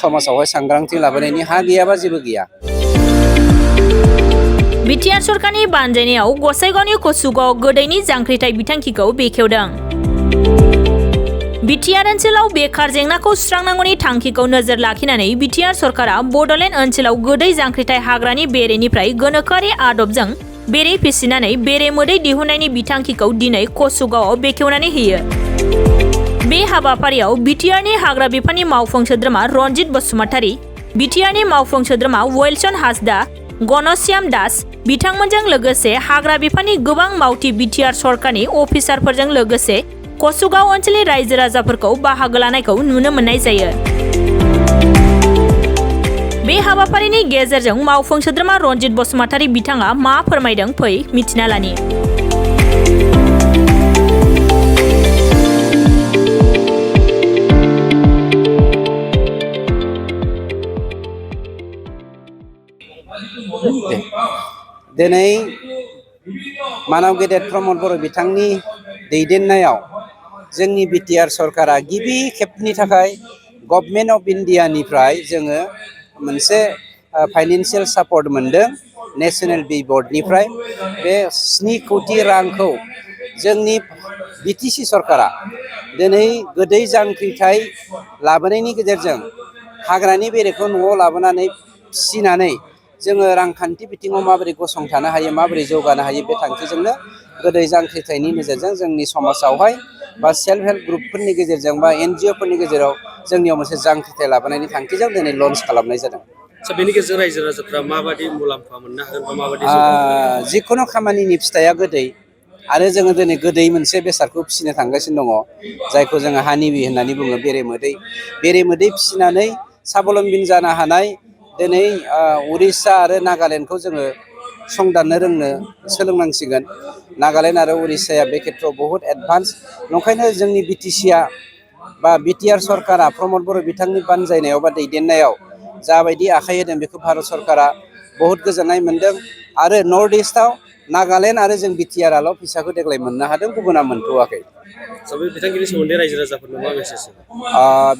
समाजावहाय सांग्रांथि लाबोनायनि हा गैयाबा जेबो गैया। बिटिआर सरकारनि बानजायनायाव गसाइगावनि कसुगाव गोदैनि जांख्रिथाय बिथांखिखौ बेखेवदों। बिटिआर ओनसोलाव बेकार जेंनाखौ सुस्रांनांगौनि थांखिखौ नोजोर लाखिनानै बिटिआर सरकारा बड'लेण्ड ओनसोलाव गोदै जांख्रिथाय हाग्रानि बेरेनिफ्राय गोनोखोआरि आदबजों बेरे फिसिनानै बेरे मोदै दिहुननायनि बिथांखिखौ दिनै कसुगावआव बेखेवनानै होयो। बे हाबाफारियाव बिटिआरनि हाग्रा बिफाननि मावफुं सोद्रोमा रनजित बसुमतारी, बिटिआरनि मावफुं सोद्रोमा वेलसन हासदा, गणश्याम दास बिथांमोनजों लोगोसे हाग्रा बिफाननि गोबां मावथि बिटिआर सरकारनि अफिसारफोरजों लोगोसे कसुगाव ओनसोलनि रायजो राजाफोरखौ बाहागो लानायखौ नुनो मोननाय जायो। बे हाबाफारिनि गेजेरजों मावफुं सोद्रोमा रनजित बसुमतारी बिथाङा मा फोरमायदों फै मिथिना लानि। दिनै मानव गेदेर प्रमद बर' बिथांनि दैदेननायाव जोंनि बिटिआर सरकारा गिबि खेबनि थाखाय गभर्नमेन्ट अफ इन्डियानिफ्राय जोङो मोनसे फाइनेन्सियेल सापर्ट मोनदों नेशनेल बी बोर्डनिफ्राय। बे 7 कोटि रांखौ जोंनि बिटिसि सरकारा दिनै गोदै जांख्रिथाय लाबोनायनि गेजेरजों हाग्रानि बेरेखौ न'आव लाबोनानै फिसिनानै जोङो रांखान्थि बिथिङाव माबोरै गसंथानो हायो, माबोरै जौगानो हायो, बे थांखिजोंनो गोदै जांख्रिथायनि नोजोरजों जोंनि समाजावहाय बा सेल्फ हेल्प ग्रुपफोरनि गेजेरजों बा NGOफोरनि गेजेराव जोंनियाव मोनसे जांख्रिथाय लाबोनायनि थांखिजों दिनै लन्च खालामनाय जादों। बेनि गेजेरजों रायजो राजाफ्रा माबायदि मुलाम्फा मोननो हागोन बा माबायदि जिखुनु खामानिनि फिथाइया गोदै आरो जोङो दिनै गोदै मोनसे बेसादखौ फिसिनो थांगासिनो दङ जायखौ जोङो हानिबि होननानै बुङो, बेरे मोदै फिसिनानै साबलम्बिन जानो हानाय दिनै उरिष्या आरो नागालेण्डखौ जोङो संदाननो रोंनो सोलोंनांसिगोन। नागालेण्ड आरो उरिष्याया बे खेत्रआव बहुत एडभान्स। नंखायनो जोंनि बिटिसिआ बा बिटिआर सरकारा प्रमद बर' बिथांनि बानजायनायाव बा दैदेननायाव जाबायदि आखाइ होदों बेखौ भारत सरकारा बहुत गोजोननाय मोनदों। आरो नर्थ इस्टआव नागालेण्ड आरो जों बिटिआरआल' फैसाखौ देग्लाय मोननो हादों, गुबुना मोनथ'वाखै। बिथांखिनि सोमोन्दै रायजो राजाफोरनो मा मेसेज?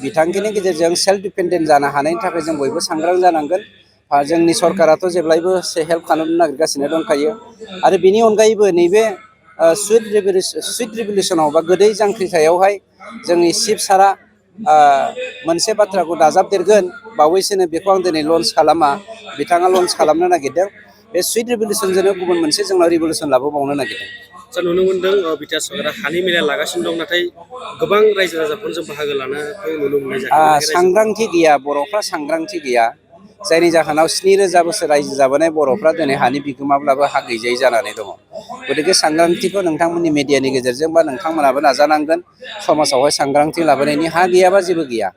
बिथांखिनि गेजेरजों सेल्फ डिपेन्डेन्ट जानो हानायनि थाखाय जों बयबो सांग्रां जानांगोन। जोंनि सरकाराथ' जेब्लायबो हेल्प खालामनो नागिरगासिनो दंखायो। आरो बेनि अनगायैबो नैबे सुइट रिभलिउसनाव बा गोदै जांख्रिथायावहाय जोंनि चिफ सारा मोनसे बाथ्राखौ दाजाबदेरगोन। बावैसोनो बेखौ आं दिनै लन्च खालामा, बिथाङा लन्च खालामनो नागिरदों। बे सुइट रिभलिउसनजोंनो गुबुन मोनसे जोंनाव रिभलिउसन लाबोबावनो नागिरदों। नुनो मोनदों बिटिआर सरकारा हानि मेला लागासिनो दं, नाथाय गोबां रायजो राजाफोरजों बाहागो लानायखौ नुनो मोननाय जायाखै। सांग्रांथि गैया, बर'फ्रा सांग्रांथि गैया, जायनि जाहोनाव 7,000 बोसोर रायजो जाबोनाय बर'फ्रा दिनै हानि बिगोमाब्लाबो हा गैजायै जानानै दङ। गतिके सांग्रांथिखौ नोंथांमोननि मिडियानि गेजेरजों बा नोंथांमोनाबो नाजानांगोन। समाजावहाय सांग्रांथि लाबोनायनि हा गैयाबा जेबो गैया।